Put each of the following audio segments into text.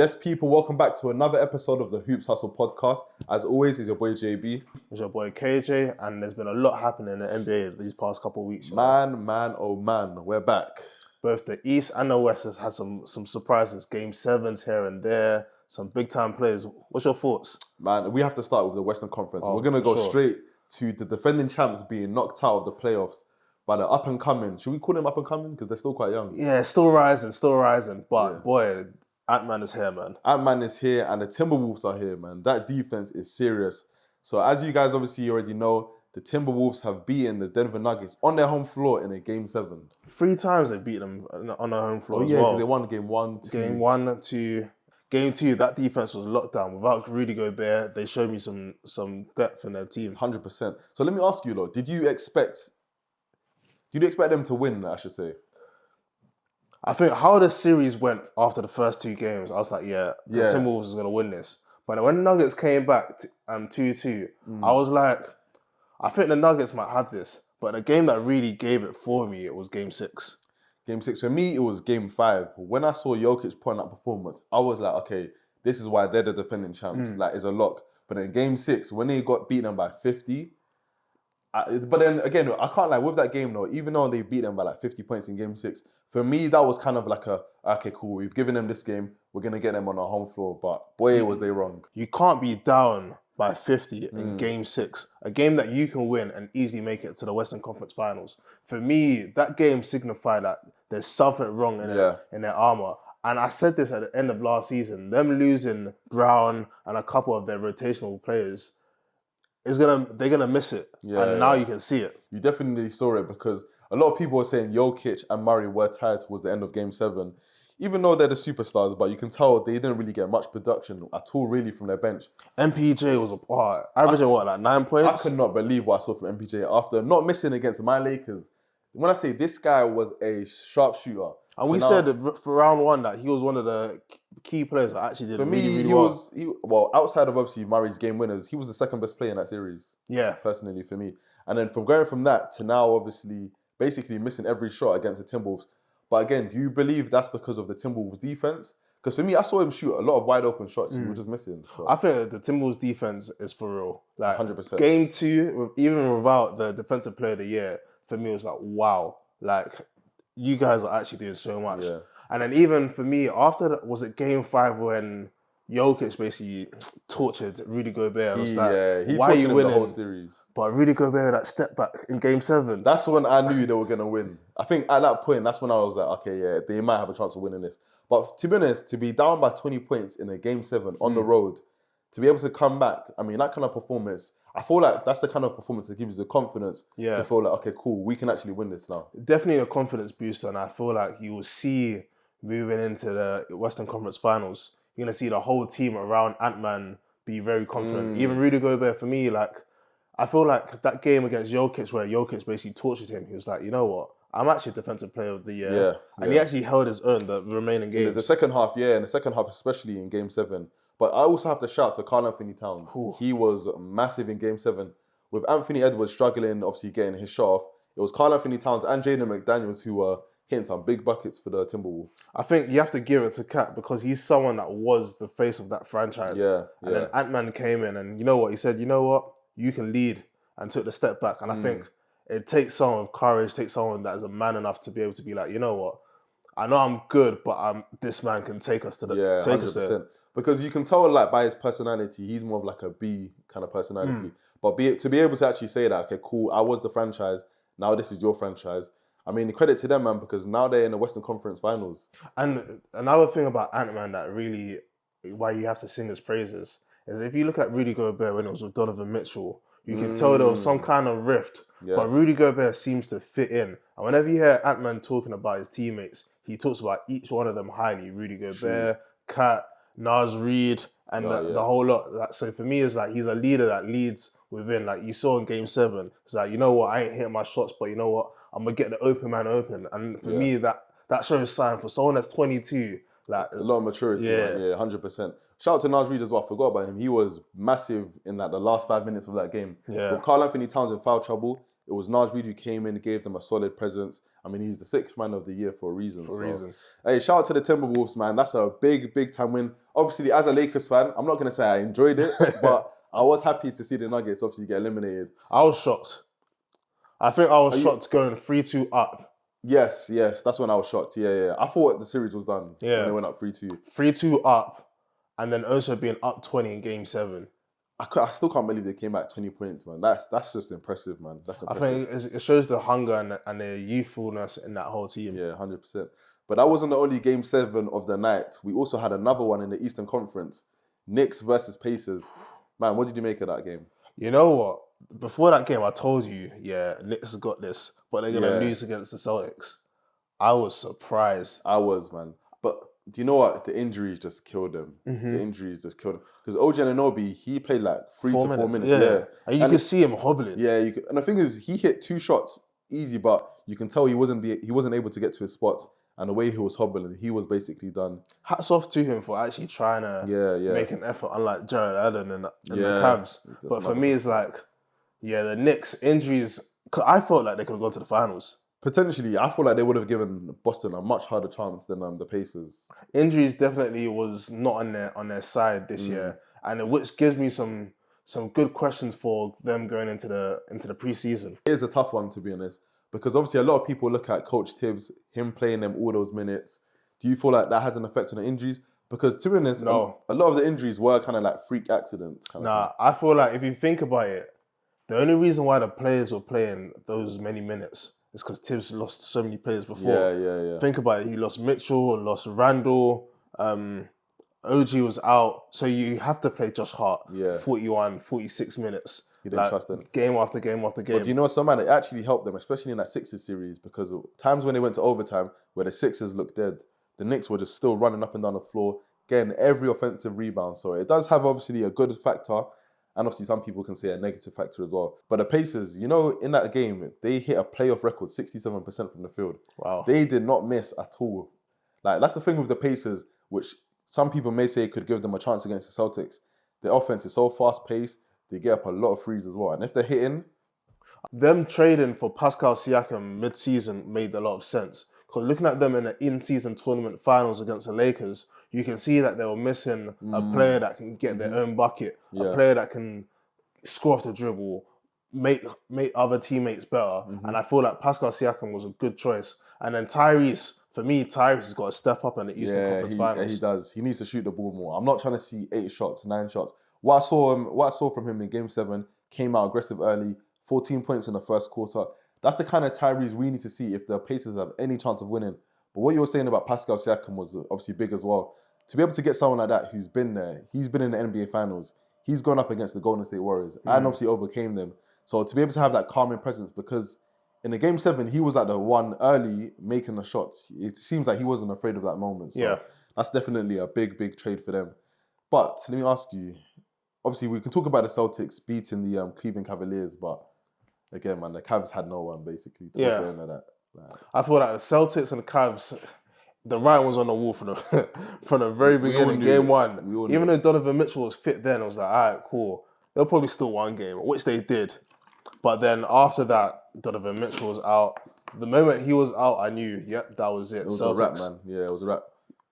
Yes, people, welcome back to another episode of the Hoops Hustle podcast. As always, it's your boy JB. It's your boy KJ, and there's been a lot happening in the NBA these past couple of weeks. Man, oh man, we're back. Both the East and the West has had some surprises. Game 7s here and there, some big-time players. What's your thoughts? Man, we have to start with the Western Conference. Oh, we're going to go sure. straight to the defending champs being knocked out of the playoffs by the up-and-coming. Should we call them up-and-coming? Because they're still quite young. Yeah, still rising. But boy, Ant-Man is here, man. Ant-Man is here and the Timberwolves are here, man. That defense is serious. So as you guys obviously already know, the Timberwolves have beaten the Denver Nuggets on their home floor in a Game 7. 3 times they beat them on their home floor as well. Because they won Game 1, 2. Game 1, 2. Game 2, that defense was locked down. Without Rudy Gobert, they showed me some depth in their team. 100%. So let me ask you, did you expect them to win, I should say? I think how the series went after the first 2 games, I was like, the Timberwolves is going to win this. But when the Nuggets came back to 2-2, I was like, I think the Nuggets might have this. But the game that really gave it for me, it was Game 6. Game 6. For me, it was Game 5. When I saw Jokic putting that performance, I was like, okay, this is why they're the defending champs. Like, it's a lock. But in Game 6, when they got beaten by 50, but then again, I can't lie, with that game though, even though they beat them by like 50 points in Game 6, for me, that was kind of like okay, cool, we've given them this game, we're going to get them on our home floor. But boy, was they wrong. You can't be down by 50 in Game 6, a game that you can win and easily make it to the Western Conference Finals. For me, that game signified that there's something wrong in their armor. And I said this at the end of last season, them losing Brown and a couple of their rotational players, they're gonna miss it. And now you can see it. You definitely saw it because a lot of people were saying Jokic and Murray were tired towards the end of Game 7. Even though they're the superstars, but you can tell they didn't really get much production at all really from their bench. MPJ was averaging like 9 points? I could not believe what I saw from MPJ after not missing against my Lakers. When I say this guy was a sharpshooter. And we said for round 1 that he was one of the key players that actually did really well. Outside of obviously Murray's game winners, he was the second best player in that series. Yeah. Personally for me. And then from going from that to now obviously basically missing every shot against the Timberwolves. But again, do you believe that's because of the Timberwolves defense? Because for me, I saw him shoot a lot of wide open shots. He was just missing. So. I think the Timberwolves defense is for real. Like 100%. Game 2, even without the defensive player of the year, for me it was like, wow. Like, you guys are actually doing so much. Yeah. And then even for me, after was it Game 5 when Jokic basically tortured Rudy Gobert? He why are you winning the whole series? But Rudy Gobert that step back in Game 7. That's when I knew they were gonna win. I think at that point, that's when I was like, okay, they might have a chance of winning this. But to be honest, to be down by 20 points in a Game 7 on the road, to be able to come back, I mean, that kind of performance, I feel like that's the kind of performance that gives you the confidence to feel like, okay, cool, we can actually win this now. Definitely a confidence booster, and I feel like you will see moving into the Western Conference Finals, you're going to see the whole team around Ant-Man be very confident. Even Rudy Gobert, for me, like, I feel like that game against Jokic where Jokic basically tortured him, he was like, you know what? I'm actually Defensive Player of the Year. And he actually held his own the remaining games. The second half, in the second half, especially in Game 7. But I also have to shout to Karl Anthony Towns. Ooh. He was massive in Game 7. With Anthony Edwards struggling, obviously getting his shot off, it was Karl Anthony Towns and Jaden McDaniels who were hitting some big buckets for the Timberwolves. I think you have to give it to Cat because he's someone that was the face of that franchise. And then Ant-Man came in and you know what? He said, you know what? You can lead, and took the step back. And I think it takes someone with courage, takes someone that is a man enough to be able to be like, you know what? I know I'm good, but this man can take us to the take 100%. Us there. Because you can tell, like, by his personality, he's more of like a B kind of personality. But to be able to actually say that, okay, cool, I was the franchise, now this is your franchise. I mean, credit to them, man, because now they're in the Western Conference Finals. And another thing about Ant-Man that really, why you have to sing his praises, is if you look at Rudy Gobert when it was with Donovan Mitchell, you can tell there was some kind of rift. But Rudy Gobert seems to fit in. And whenever you hear Ant-Man talking about his teammates, he talks about each one of them highly. Rudy Gobert, Kat, Naz Reid, and the whole lot. So for me, it's like he's a leader that leads within. Like you saw in Game 7, it's like, you know what, I ain't hitting my shots, but you know what, I'm going to get the open man open. And for me, that shows sign for someone that's 22. Like a lot of maturity, man. 100%. Shout out to Naz Reid as well. I forgot about him. He was massive in like the last 5 minutes of that game. With Karl Anthony Towns in foul trouble, It was Naj Reid who came in, gave them a solid presence. I mean, he's the sixth man of the year for a reason. Hey, shout out to the Timberwolves, man. That's a big, big time win. Obviously, as a Lakers fan, I'm not going to say I enjoyed it, but I was happy to see the Nuggets obviously get eliminated. I was shocked. I think I was shocked going 3-2 up. Yes, that's when I was shocked. Yeah. I thought the series was done. Yeah. When they went up 3-2. 3-2 up, and then also being up 20 in Game 7. I still can't believe they came back 20 points, man. That's just impressive, man. That's impressive. I think it shows the hunger and the youthfulness in that whole team. Yeah, 100%. But that wasn't the only Game 7 of the night. We also had another one in the Eastern Conference. Knicks versus Pacers. Man, what did you make of that game? You know what? Before that game, I told you, Knicks have got this, but they're going to lose against the Celtics. I was surprised. I was, man. But do you know what? The injuries just killed him. The injuries just killed him. Because OG Anunoby, he played like 3 to 4 minutes. Yeah. And you can see him hobbling. Yeah, and the thing is, he hit 2 shots easy, but you can tell he wasn't able to get to his spots. And the way he was hobbling, he was basically done. Hats off to him for actually trying to make an effort, unlike Jared Allen and the Cavs. But for me, it's like, the Knicks injuries, cause I felt like they could have gone to the finals. Potentially, I feel like they would have given Boston a much harder chance than the Pacers. Injuries definitely was not on their side this year, and which gives me some good questions for them going into the preseason. It is a tough one, to be honest, because obviously a lot of people look at Coach Tibbs, him playing them all those minutes. Do you feel like that has an effect on the injuries? Because to be honest, no. A lot of the injuries were kind of like freak accidents. I feel like if you think about it, the only reason why the players were playing those many minutes is because Tibbs lost so many players before. Yeah. Think about it. He lost Mitchell, lost Randall, OG was out. So you have to play Josh Hart 41, 46 minutes. You didn't trust him. Game after game after game. But do you know what, man? It actually helped them, especially in that Sixers series, because times when they went to overtime where the Sixers looked dead, the Knicks were just still running up and down the floor, getting every offensive rebound. So it does have obviously a good factor. And obviously some people can say a negative factor as well. But the Pacers, in that game, they hit a playoff record 67% from the field. Wow. They did not miss at all. Like, that's the thing with the Pacers, which some people may say could give them a chance against the Celtics. Their offense is so fast-paced, they get up a lot of threes as well. And if they're hitting... Them trading for Pascal Siakam mid-season made a lot of sense. Because looking at them in the in-season tournament finals against the Lakers, you can see that they were missing a player that can get their own bucket, a player that can score off the dribble, make other teammates better. And I feel like Pascal Siakam was a good choice. And then Tyrese, for me, Tyrese has got to step up in the Eastern Conference Finals. Yeah, he does. He needs to shoot the ball more. I'm not trying to see 8 shots, 9 shots. What I saw from him in Game 7, came out aggressive early, 14 points in the first quarter. That's the kind of Tyrese we need to see if the Pacers have any chance of winning. But what you were saying about Pascal Siakam was obviously big as well. To be able to get someone like that who's been there, he's been in the NBA Finals, he's gone up against the Golden State Warriors and obviously overcame them. So to be able to have that calming presence, because in the Game 7, he was at the one early making the shots. It seems like he wasn't afraid of that moment. So that's definitely a big, big trade for them. But let me ask you, obviously we can talk about the Celtics beating the Cleveland Cavaliers, but again, man, the Cavs had no one basically to the end of that. I feel like the Celtics and the Cavs, the writing was on the wall from the very beginning, Game 1. Even though Donovan Mitchell was fit then, I was like, all right, cool. They'll probably still win game, which they did. But then after that, Donovan Mitchell was out. The moment he was out, I knew, that was it. It was Celtics. a wrap, man. Yeah, it was a wrap.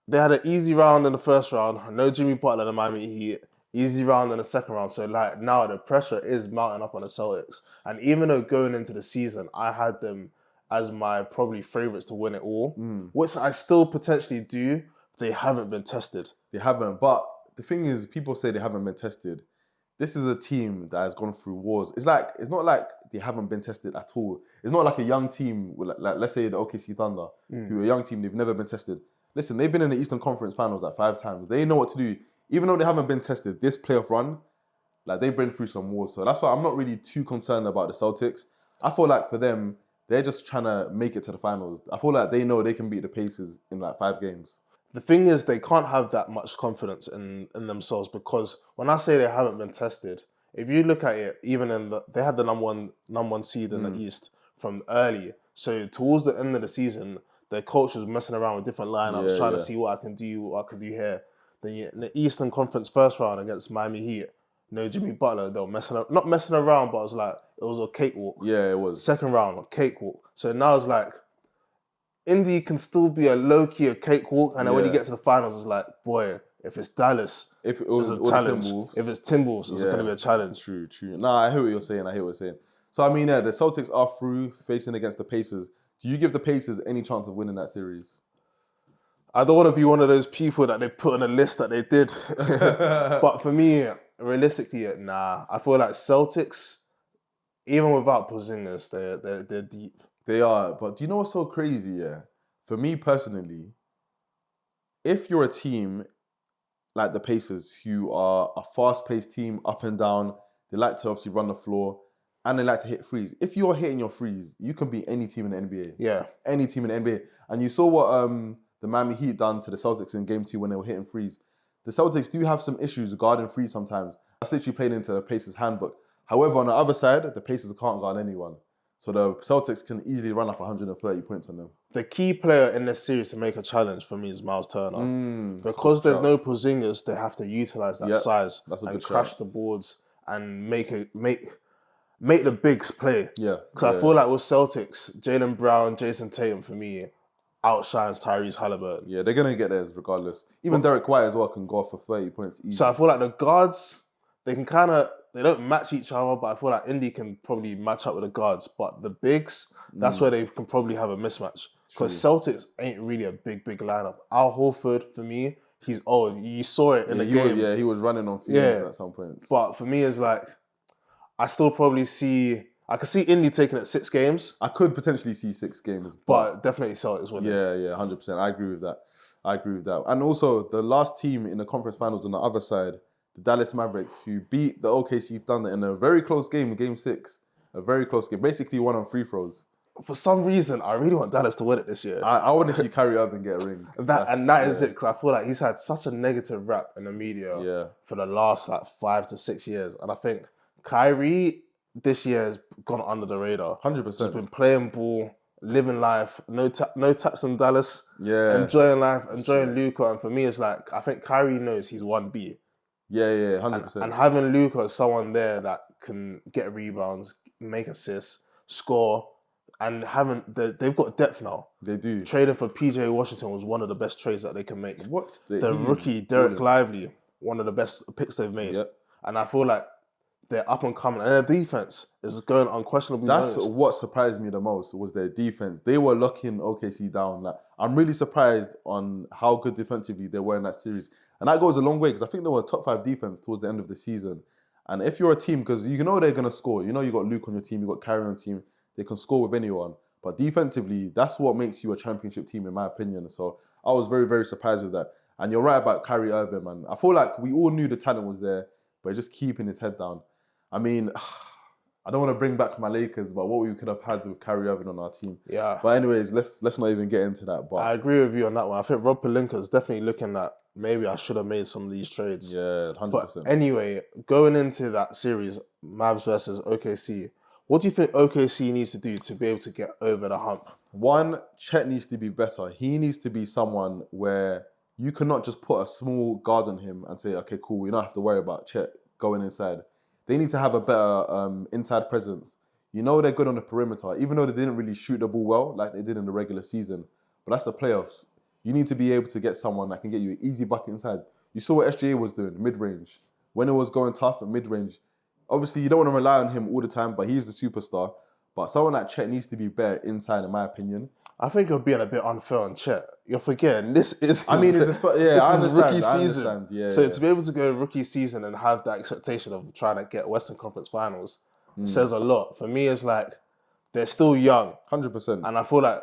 They had an easy round in the first round. No Jimmy Butler, the Miami Heat. Easy round in the second round. So like now the pressure is mounting up on the Celtics. And even though going into the season, I had them as my probably favourites to win it all, which I still potentially do, they haven't been tested. They haven't. But the thing is, people say they haven't been tested. This is a team that has gone through wars. It's not like they haven't been tested at all. It's not like a young team, like let's say the OKC Thunder, who are a young team, they've never been tested. Listen, they've been in the Eastern Conference Finals like 5 times. They know what to do. Even though they haven't been tested, this playoff run, like they've been through some wars. So that's why I'm not really too concerned about the Celtics. I feel like for them, they're just trying to make it to the finals. I feel like they know they can beat the Pacers in like 5 games. The thing is, they can't have that much confidence in themselves, because when I say they haven't been tested, if you look at it, even they had the number one seed in the East from early. So towards the end of the season, their coach was messing around with different lineups, trying to see what I can do here. Then in the Eastern Conference first round against Miami Heat, no Jimmy Butler, they were not messing around, but it it was a cakewalk. Yeah, it was. Second round, a cakewalk. So now it's like, Indy can still be a low-key a cakewalk, and then when you get to the finals, it's like, boy, if it's Dallas, if it was a challenge. Timberwolves, if it's Timberwolves, it's going to be a challenge. True. Nah, I hear what you're saying. So, I mean, the Celtics are through facing against the Pacers. Do you give the Pacers any chance of winning that series? I don't want to be one of those people that they put on a list that they did. But for me, realistically, nah. I feel like Celtics, even without Porzingis, they're deep. They are. But do you know what's so crazy, yeah? For me personally, if you're a team like the Pacers, who are a fast-paced team, up and down, they like to obviously run the floor, and they like to hit threes. If you're hitting your threes, you can beat any team in the NBA. Yeah. Any team in the NBA. And you saw what the Miami Heat done to the Celtics in Game 2 when they were hitting threes. The Celtics do have some issues guarding threes sometimes. That's literally played into the Pacers' handbook. However, on the other side, the Pacers can't guard anyone. So the Celtics can easily run up 130 points on them. The key player in this series to make a challenge for me is Miles Turner. Because there's no Porzingis, they have to utilize that size and crash the boards and make the bigs play. Yeah. Because I feel like with Celtics, Jaylen Brown, Jason Tatum, for me, outshines Tyrese Halliburton. Yeah, they're going to get theirs regardless. Even Derek White as well can go for 30 points easy. So I feel like the guards, they don't match each other, but I feel like Indy can probably match up with the guards. But the bigs, that's where they can probably have a mismatch. Because Celtics ain't really a big lineup. Al Horford, for me, he's old. You saw it in the game. He was running on fumes at some points. But for me, it's like, I still probably I could see Indy taking it 6 games. I could potentially see 6 games. But definitely Celtics winning. Yeah, 100%. I agree with that. And also, the last team in the conference finals on the other side, the Dallas Mavericks, who beat the OKC Thunder in a very close game, Game 6. A very close game. Basically won on free throws. For some reason, I really want Dallas to win it this year. I want to see Kyrie Irving get a ring. That is it, because I feel like he's had such a negative rap in the media for the last 5 to 6 years. And I think Kyrie this year has gone under the radar. 100%. He's been playing ball, living life, no tax in Dallas, enjoying life, enjoying Luka. And for me, it's like, I think Kyrie knows he's 1B. Yeah, 100%. And having Luka as someone there that can get rebounds, make assists, score, and they've got depth now. They do. Trading for PJ Washington was one of the best trades that they can make. What's the rookie Derek Lively, one of the best picks they've made. Yep. And I feel like they're up and coming, and their defense is going unquestionably. That's what surprised me the most, was their defense. They were locking OKC down. Like, I'm really surprised on how good defensively they were in that series, and that goes a long way because I think they were top 5 defense towards the end of the season. And if you're a team, because you know they're gonna score, you know you got Luke on your team, you got Kyrie on your team, they can score with anyone. But defensively, that's what makes you a championship team, in my opinion. So I was very, very surprised with that. And you're right about Kyrie Irving, man. I feel like we all knew the talent was there, but just keeping his head down. I mean, I don't want to bring back my Lakers, but what we could have had with Kyrie Irving on our team. Yeah. But anyways, let's not even get into that. But I agree with you on that one. I think Rob Pelinka is definitely looking at, maybe I should have made some of these trades. Yeah, 100%. But anyway, going into that series, Mavs versus OKC, what do you think OKC needs to do to be able to get over the hump? One, Chet needs to be better. He needs to be someone where you cannot just put a small guard on him and say, okay, cool, we don't have to worry about Chet going inside. They need to have a better inside presence. You know they're good on the perimeter, even though they didn't really shoot the ball well like they did in the regular season. But that's the playoffs. You need to be able to get someone that can get you an easy bucket inside. You saw what SGA was doing, mid-range. When it was going tough at mid-range, obviously you don't want to rely on him all the time, but he's the superstar. But someone like Chet needs to be better inside, in my opinion. I think you're being a bit unfair on Chet. You're forgetting this is. I mean, it's I understand. Rookie season. I understand. Yeah. So to be able to go rookie season and have that expectation of trying to get Western Conference Finals says a lot. For me, it's like they're still young. 100%. And I feel like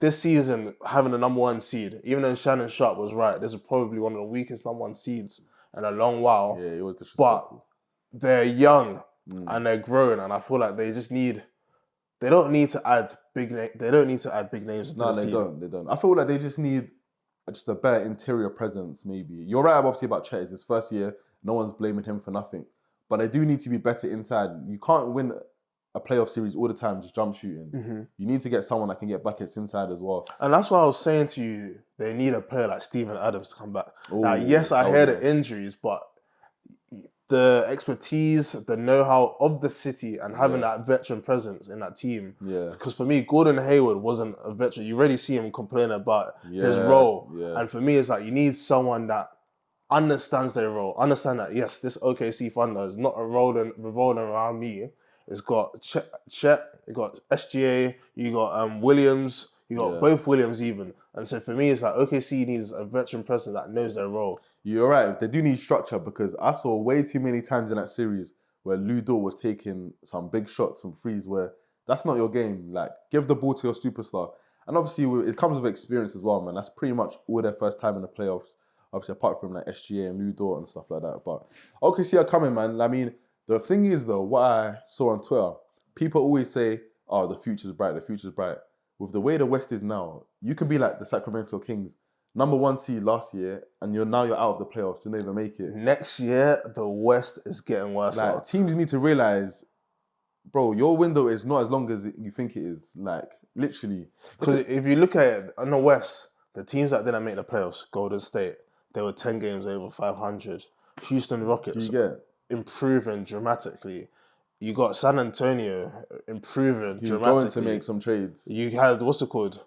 this season having the number 1 seed, even though Shannon Sharp was right, this is probably one of the weakest number 1 seeds in a long while. Yeah, it was disrespectful. But they're young and they're growing, and I feel like they just need. They don't need to add big names into this team. No, they don't. I feel like they just need just a better interior presence, maybe. You're right, obviously, about Chet. It's his first year. No one's blaming him for nothing. But they do need to be better inside. You can't win a playoff series all the time just jump shooting. Mm-hmm. You need to get someone that can get buckets inside as well. And that's why I was saying to you, they need a player like Steven Adams to come back. Now, yes, I hear the injuries, but the expertise, the know-how of the city, and having that veteran presence in that team. Yeah. Because for me, Gordon Hayward wasn't a veteran. You already see him complain about his role. Yeah. And for me, it's like you need someone that understands their role. Understand that, yes, this OKC Thunder is not a revolving around me. It's got Chet, you got SGA, you got Williams, you got both Williams even. And so for me, it's like OKC needs a veteran person that knows their role. You're right. They do need structure because I saw way too many times in that series where Lou Dort was taking some big shots, some threes where that's not your game. Like, give the ball to your superstar. And obviously, it comes with experience as well, man. That's pretty much all their first time in the playoffs. Obviously, apart from like SGA and Lou Dort and stuff like that. But OKC are coming, man. I mean, the thing is, though, what I saw on Twitter, people always say, oh, the future's bright, the future's bright. With the way the West is now, you could be like the Sacramento Kings, #1 seed last year, and you're out of the playoffs. You don't even make it. Next year, the West is getting worse. Like, teams need to realize, bro, your window is not as long as you think it is. Like, literally. Because if you look at it, on the West, the teams that didn't make the playoffs, Golden State, they were 10 games over 500. Houston Rockets improving dramatically. You got San Antonio improving dramatically. Going to make some trades. You had, what's it called?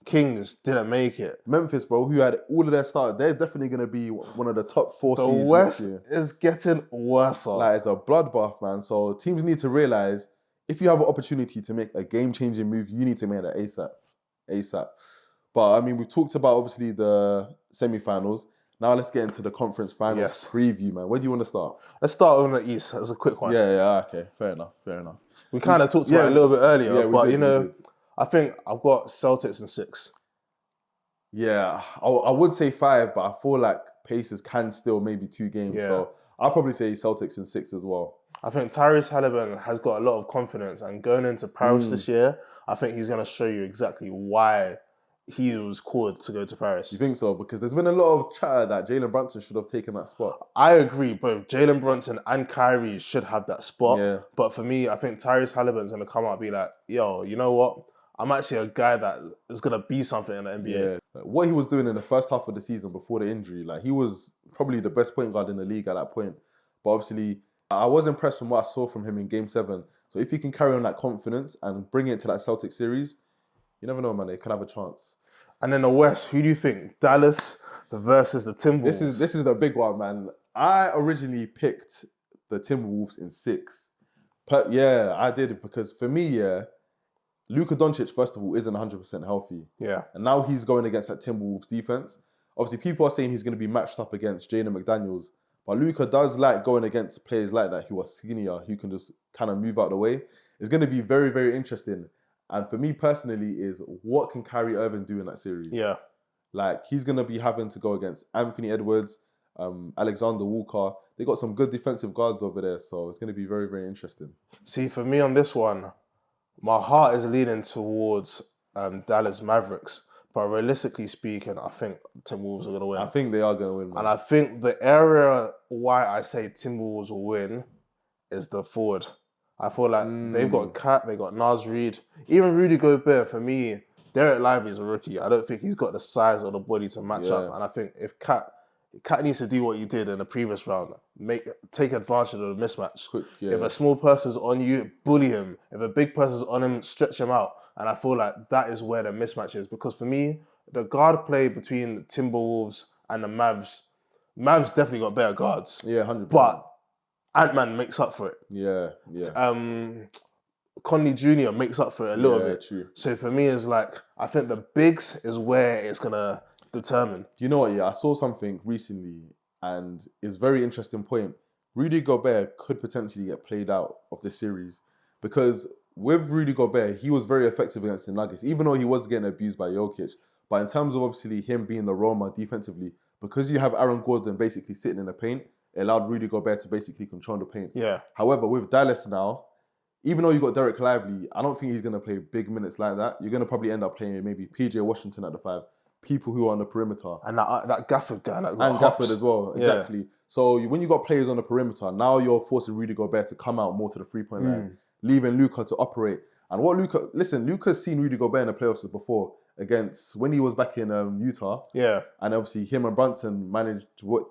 Kings didn't make it. Memphis, bro, who had all of their starters, they're definitely going to be one of the top 4 seeds The West next year. is getting worse. Like, it's a bloodbath, man. So teams need to realize if you have an opportunity to make a game-changing move, you need to make that ASAP. But, I mean, we've talked about, obviously, the semi-finals. Now let's get into the conference finals preview, man. Where do you want to start? Let's start on the East. That's a quick one. Yeah, okay. Fair enough. We kind of talked about it a little bit earlier, but, did. I think I've got Celtics in 6. Yeah, I would say 5, but I feel like Pacers can still maybe 2 games. Yeah. So I'll probably say Celtics in 6 as well. I think Tyrese Halliburton has got a lot of confidence, and going into Paris this year, I think he's going to show you exactly why he was called to go to Paris. You think so? Because there's been a lot of chatter that Jalen Brunson should have taken that spot. I agree. Both Jalen Brunson and Kyrie should have that spot. Yeah. But for me, I think Tyrese Halliburton's going to come out and be like, yo, you know what? I'm actually a guy that is going to be something in the NBA. Yeah. What he was doing in the first half of the season before the injury, like, he was probably the best point guard in the league at that point. But obviously, I was impressed from what I saw from him in Game 7. So if he can carry on that confidence and bring it to that Celtics series, you never know, man. They could have a chance. And then the West, who do you think? Dallas versus the Timberwolves. This is the big one, man. I originally picked the Timberwolves in 6. But yeah, I did, because for me, Luka Doncic, first of all, isn't 100% healthy. Yeah. And now he's going against that Timberwolves defense. Obviously, people are saying he's going to be matched up against Jaden McDaniels. But Luka does like going against players like that who are skinnier, who can just kind of move out the way. It's going to be very, very interesting. And for me personally, is what can Kyrie Irving do in that series? Yeah. Like, he's going to be having to go against Anthony Edwards, Alexander Walker. They got some good defensive guards over there. So it's going to be very, very interesting. See, for me on this one, my heart is leaning towards Dallas Mavericks. But realistically speaking, I think Timberwolves are going to win. I think they are going to win, man. And I think the area why I say Timberwolves will win is the forward. I feel like they've got Kat, they've got Naz Reid. Even Rudy Gobert, for me, Derek Lively's a rookie. I don't think he's got the size or the body to match up. And I think if Kat needs to do what he did in the previous round, take advantage of the mismatch. If a small person's on you, bully him. If a big person's on him, stretch him out. And I feel like that is where the mismatch is. Because for me, the guard play between the Timberwolves and the Mavs definitely got better guards. Yeah, 100%. But Ant-Man makes up for it. Yeah. Conley Jr. makes up for it a little bit. True. So for me, it's like, I think the bigs is where it's going to determine. Do you know what? Yeah, I saw something recently, and it's a very interesting point. Rudy Gobert could potentially get played out of this series, because with Rudy Gobert, he was very effective against the Nuggets, even though he was getting abused by Jokic. But in terms of obviously him being the Roma defensively, because you have Aaron Gordon basically sitting in the paint, it allowed Rudy Gobert to basically control the paint. Yeah. However, with Dallas now, even though you got Derek Lively, I don't think he's going to play big minutes like that. You're going to probably end up playing maybe PJ Washington at the 5, people who are on the perimeter. And that Gafford guy. And Gafford as well, exactly. Yeah. So when you got players on the perimeter, now you're forcing Rudy Gobert to come out more to the 3-point line, leaving Luka to operate. And what Luka's seen Rudy Gobert in the playoffs before, against when he was back in Utah. Yeah. And obviously him and Brunson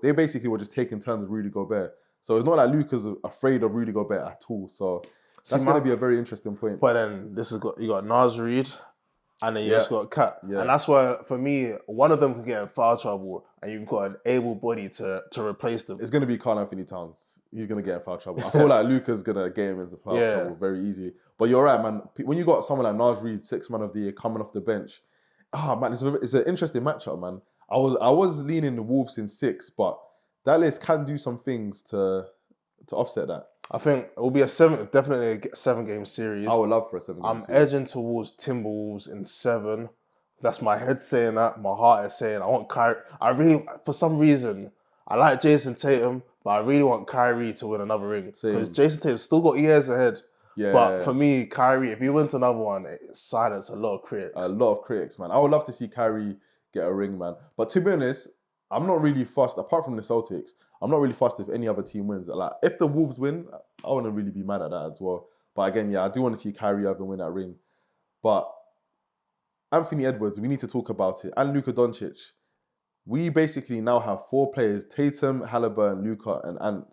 they basically were just taking turns with Rudy Gobert. So it's not like Luka's afraid of Rudy Gobert at all. So that's going to be a very interesting point. But then you got Naz Reid, and then you just got Cat. Yeah. And that's why, for me, one of them could get in foul trouble, and you've got an able body to replace them. It's going to be Karl Anthony Towns. He's going to get in foul trouble. I feel like Luka's going to get him into foul trouble very easily. But you're right, man. When you got someone like Naz Reid, 6th man of the year, coming off the bench, man, it's an interesting matchup, man. I was leaning the Wolves in 6, but Dallas can do some things to offset that. I think it will be definitely a 7-game series. I would love for a 7-game series. I'm edging towards Timberwolves in 7. That's my head saying that. My heart is saying I want Kyrie. I really, for some reason, I like Jason Tatum, but I really want Kyrie to win another ring. Because Jason Tatum still got years ahead. Yeah. But for me, Kyrie, if he wins another one, it silences a lot of critics. A lot of critics, man. I would love to see Kyrie get a ring, man. But to be honest, I'm not really fussed, apart from the Celtics, I'm not really fussed if any other team wins. Like, if the Wolves win, I wouldn't really be mad at that as well. But again, I do want to see Kyrie Irving win that ring. But Anthony Edwards, we need to talk about it. And Luka Doncic. We basically now have 4 players, Tatum, Halliburton, Luka, and Ant,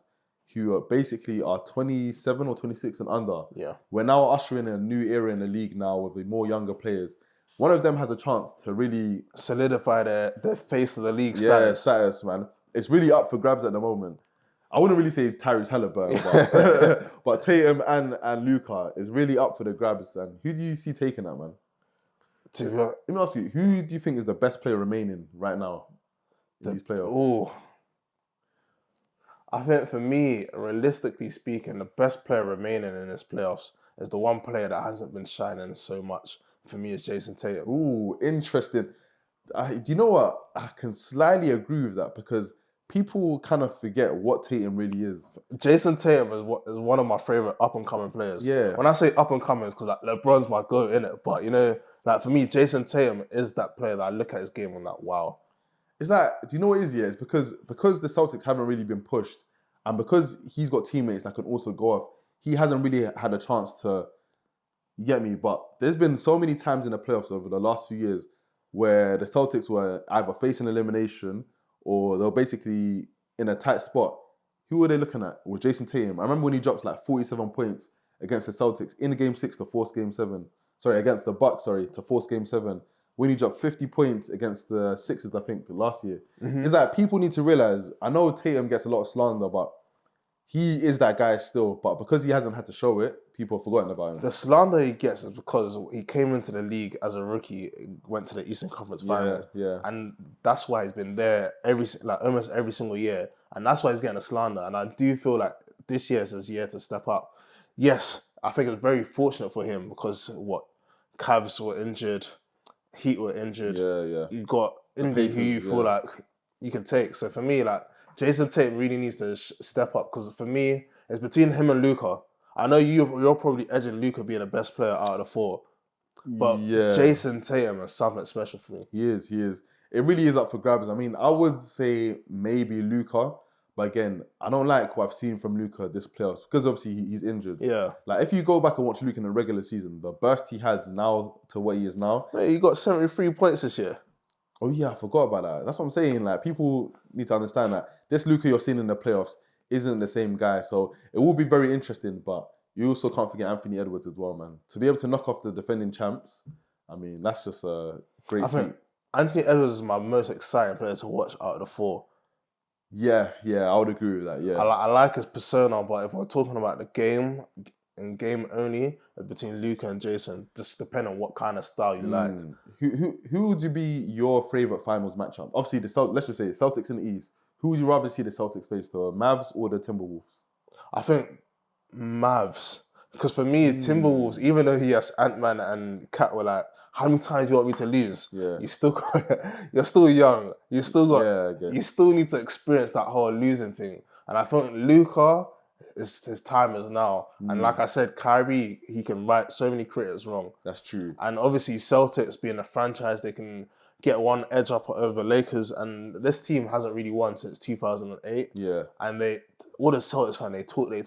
who are basically 27 or 26 and under. Yeah. We're now ushering a new era in the league now with the more younger players. One of them has a chance to really solidify their face of the league status. Yeah, status, man. It's really up for grabs at the moment. I wouldn't really say Tyrese Halliburton, but, but Tatum and Luka is really up for the grabs. And who do you see taking that, man? Let me ask you, who do you think is the best player remaining right now in these playoffs? Oh, I think for me, realistically speaking, the best player remaining in this playoffs is the one player that hasn't been shining so much. For me, is Jason Tatum. Ooh, interesting. Do you know what? I can slightly agree with that because people kind of forget what Tatum really is. Jason Tatum is one of my favorite up-and-coming players. Yeah. When I say up-and-coming, it's because like, LeBron's my GOAT, innit? But, you know, like for me, Jason Tatum is that player that I look at his game and like, wow. It's like, do you know what it is? Yeah, it's because the Celtics haven't really been pushed and because he's got teammates that can also go off, he hasn't really had a chance to, you get me? But there's been so many times in the playoffs over the last few years where the Celtics were either facing elimination or they were basically in a tight spot. Who were they looking at? It was Jason Tatum. I remember when he dropped like 47 points against the Celtics in Game 6 to force Game 7. Against the Bucks, to force Game 7. When he dropped 50 points against the Sixers, I think, last year. Mm-hmm. It's like people need to realize, I know Tatum gets a lot of slander, but he is that guy still. But because he hasn't had to show it, people have forgotten about him. The slander he gets is because he came into the league as a rookie, went to the Eastern Conference Final. Yeah. And that's why he's been there almost every single year. And that's why he's getting a slander. And I do feel like this year is his year to step up. Yes, I think it's very fortunate for him because Cavs were injured, Heat were injured. Yeah. You got Indy who you feel like you can take. So for me, like Jason Tatum really needs to step up because for me, it's between him and Luka. I know you're probably edging Luka being the best player out of the 4, but Jason Tatum is something special for me. He is. It really is up for grabs. I mean, I would say maybe Luka, but again, I don't like what I've seen from Luka this playoffs because obviously he's injured. Yeah. Like if you go back and watch Luka in the regular season, the burst he had now to what he is now. Mate, he got 73 points this year. Oh yeah, I forgot about that. That's what I'm saying. Like people need to understand that this Luka you're seeing in the playoffs isn't the same guy. So it will be very interesting, but you also can't forget Anthony Edwards as well, man. To be able to knock off the defending champs, I mean, that's just a great feat. I think Anthony Edwards is my most exciting player to watch out of the 4. Yeah, I would agree with that, yeah. I like his persona, but if we're talking about the game, in game only, it's between Luka and Jason, just depending on what kind of style you like. Who would you be your favourite finals matchup? Obviously, let's just say Celtics in the East. Who would you rather see the Celtics face, the Mavs or the Timberwolves? I think Mavs. Because for me, Timberwolves, even though he has Ant-Man and Cat were like, how many times do you want me to lose? Yeah. You're still young. You still need to experience that whole losing thing. And I think Luka, his time is now. And like I said, Kyrie, he can right so many critics wrong. That's true. And obviously Celtics being a franchise, they can get one edge up over Lakers. And this team hasn't really won since 2008. Yeah. And all the Celtics fans, they talk. They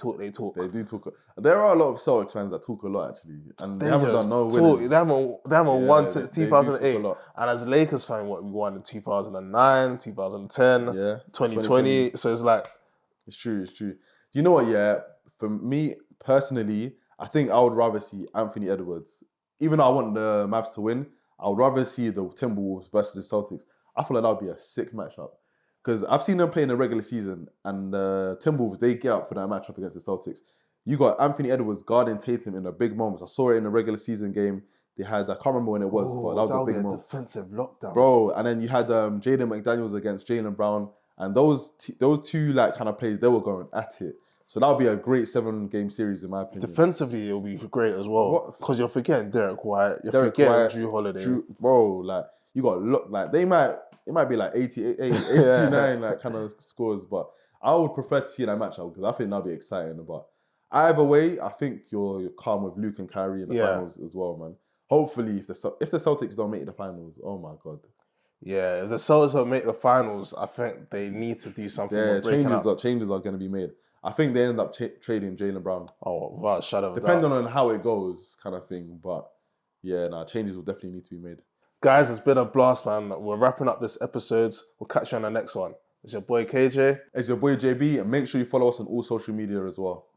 do talk. There are a lot of Celtics fans that talk a lot, actually. And they haven't done no winning. They haven't won since 2008. And as a Lakers fan, we won in 2009, 2010, 2020. So it's like... It's true. Do you know what? Yeah, for me personally, I think I would rather see Anthony Edwards. Even though I want the Mavs to win, I would rather see the Timberwolves versus the Celtics. I feel like that would be a sick matchup. Because I've seen them play in the regular season, and the Timberwolves, they get up for that matchup against the Celtics. You got Anthony Edwards guarding Tatum in the big moments. I saw it in the regular season game. They had, I can't remember when it was, but that was a big moment. Defensive lockdown. Bro, and then you had Jaden McDaniels against Jaylen Brown. And those two like kind of plays, they were going at it. So that would be a great 7-game series in my opinion. Defensively, it'll be great as well. Because you're forgetting Derek White, you're forgetting Drew Holiday. Bro, like you got to look like it might be like 88, 89 like kind of scores, but I would prefer to see that matchup because I think that'd be exciting. But either way, I think you're calm with Luke and Kyrie in the finals as well, man. Hopefully, if the Celtics don't make the finals, oh my god. Yeah, if the Celtics don't make the finals, I think they need to do something. Yeah, changes are going to be made. I think they end up trading Jaylen Brown. Oh, wow, shut up. Depending on how it goes, kind of thing. But yeah, changes will definitely need to be made. Guys, it's been a blast, man. We're wrapping up this episode. We'll catch you on the next one. It's your boy KJ. It's your boy JB, and make sure you follow us on all social media as well.